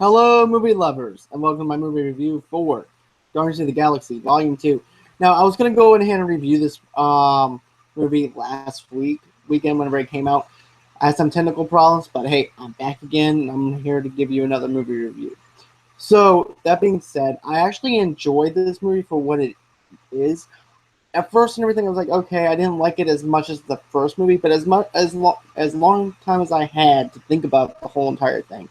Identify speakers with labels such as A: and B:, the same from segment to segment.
A: Hello, movie lovers, and welcome to my movie review for Guardians of the Galaxy Volume 2. Now, I was going to go ahead and review this movie last weekend whenever it came out. I had some technical problems, but hey, I'm back again, and I'm here to give you another movie review. So, that being said, I actually enjoyed this movie for what it is. At first and everything, I was like, okay, I didn't like it as much as the first movie, but as long time as I had to think about the whole entire thing,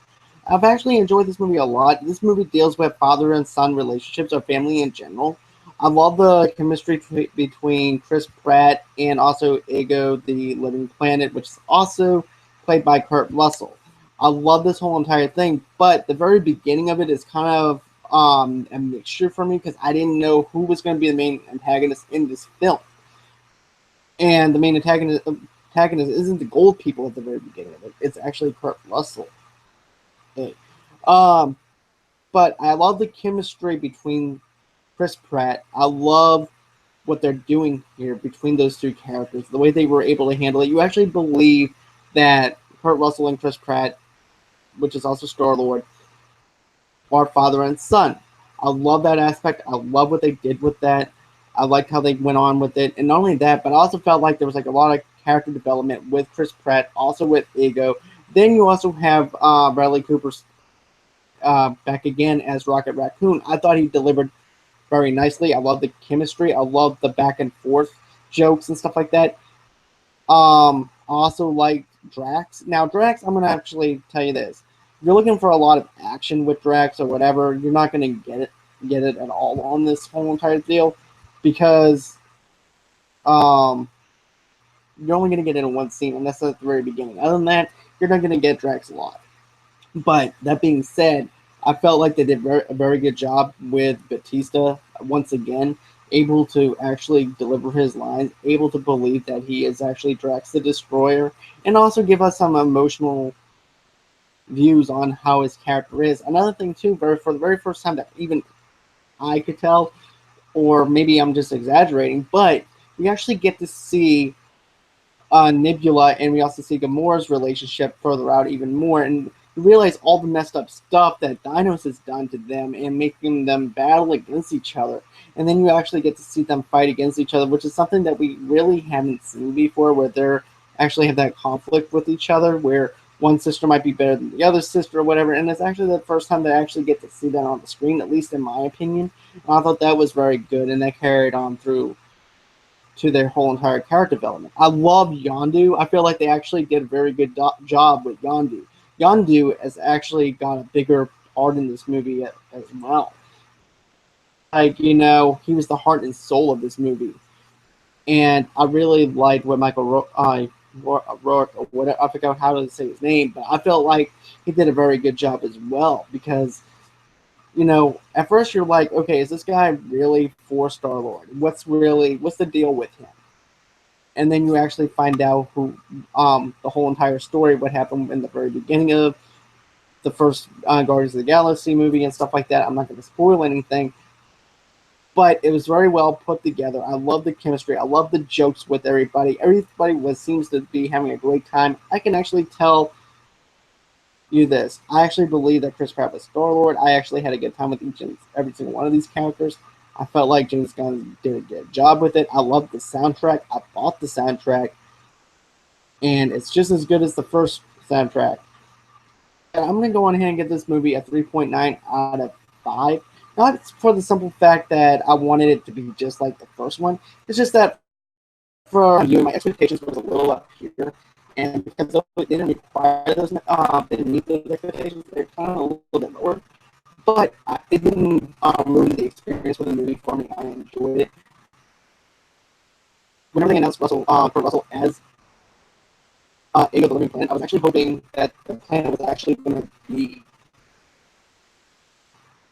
A: I've actually enjoyed this movie a lot. This movie deals with father and son relationships or family in general. I love the chemistry between Chris Pratt and also Ego, the Living Planet, which is also played by Kurt Russell. I love this whole entire thing, but the very beginning of it is kind of a mixture for me because I didn't know who was going to be the main antagonist in this film. And the main antagonist isn't the gold people at the very beginning of it. It's actually Kurt Russell. Okay. Um, but I love the chemistry between Chris Pratt. I love what they're doing here between those two characters. The way they were able to handle it. You actually believe that Kurt Russell and Chris Pratt, which is also Star Lord, are father and son. I love that aspect. I love what they did with that. I liked how they went on with it. And not only that, but I also felt like there was like a lot of character development with Chris Pratt, also with Ego. Then you also have Bradley Cooper's back again as Rocket Raccoon. I thought he delivered very nicely. I love the chemistry. I love the back and forth jokes and stuff like that. I also like Drax. Now, Drax, I'm gonna actually tell you this: if you're looking for a lot of action with Drax or whatever, you're not gonna get it at all on this whole entire deal because um, you're only gonna get it in one scene, and that's at the very beginning. Other than that, you're not gonna get Drax a lot. But that being said, I felt like they did a very good job with Batista once again, able to actually deliver his lines, able to believe that he is actually Drax the Destroyer, and also give us some emotional views on how his character is. Another thing too, for the very first time that even I could tell, or maybe I'm just exaggerating, but we actually get to see Nebula, and we also see Gamora's relationship further out even more, and you realize all the messed up stuff that Dinos has done to them and making them battle against each other. And then you actually get to see them fight against each other, which is something that we really haven't seen before, where they're actually have that conflict with each other, where one sister might be better than the other sister or whatever. And it's actually the first time they actually get to see that on the screen, at least in my opinion. And I thought that was very good, and that carried on through to their whole entire character development. I love Yondu. I feel like they actually did a very good job with Yondu. Yondu has actually got a bigger part in this movie as well. Like, he was the heart and soul of this movie. And I really liked what Rourke, or whatever, I forgot how to say his name, but I felt like he did a very good job as well because at first you're like, okay, is this guy really for Star Lord? What's the deal with him? And then you actually find out who, the whole entire story, what happened in the very beginning of the first Guardians of the Galaxy movie and stuff like that. I'm not going to spoil anything, but it was very well put together. I love the chemistry. I love the jokes with everybody. Everybody seems to be having a great time. I can actually tell you this. I actually believe that Chris Pratt was Star Lord. I actually had a good time with each and every single one of these characters. I felt like James Gunn did a good job with it. I loved the soundtrack. I bought the soundtrack, and it's just as good as the first soundtrack. And I'm going to go on ahead and give this movie a 3.9 out of 5. Not for the simple fact that I wanted it to be just like the first one. It's just that for you, my expectations was a little up here. And because it didn't require those, didn't meet those expectations, they're kind of a little bit lower. But it didn't ruin the experience with the movie for me. I enjoyed it. Whenever they announced Kurt Russell as Ego the Living Planet, I was actually hoping that the planet was actually going to be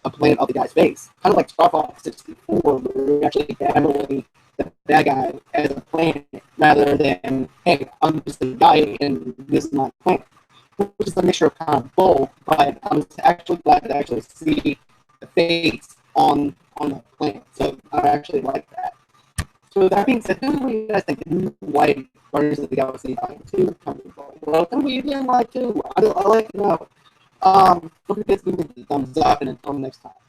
A: a planet of the guy's face. Kind of like Star Fox 64, where we actually battling the bad guy as a planet rather than, hey, I'm just a guy and this is my planet. Which is a mixture of kind of both, but I was actually glad to actually see the face on the planet. So I actually like that. So that being said, what do you guys think? Did you like Guardians of the Galaxy Volume 2? Well, tell me you didn't like 2. I like to know. Don't forget to leave me the thumbs up, and until next time.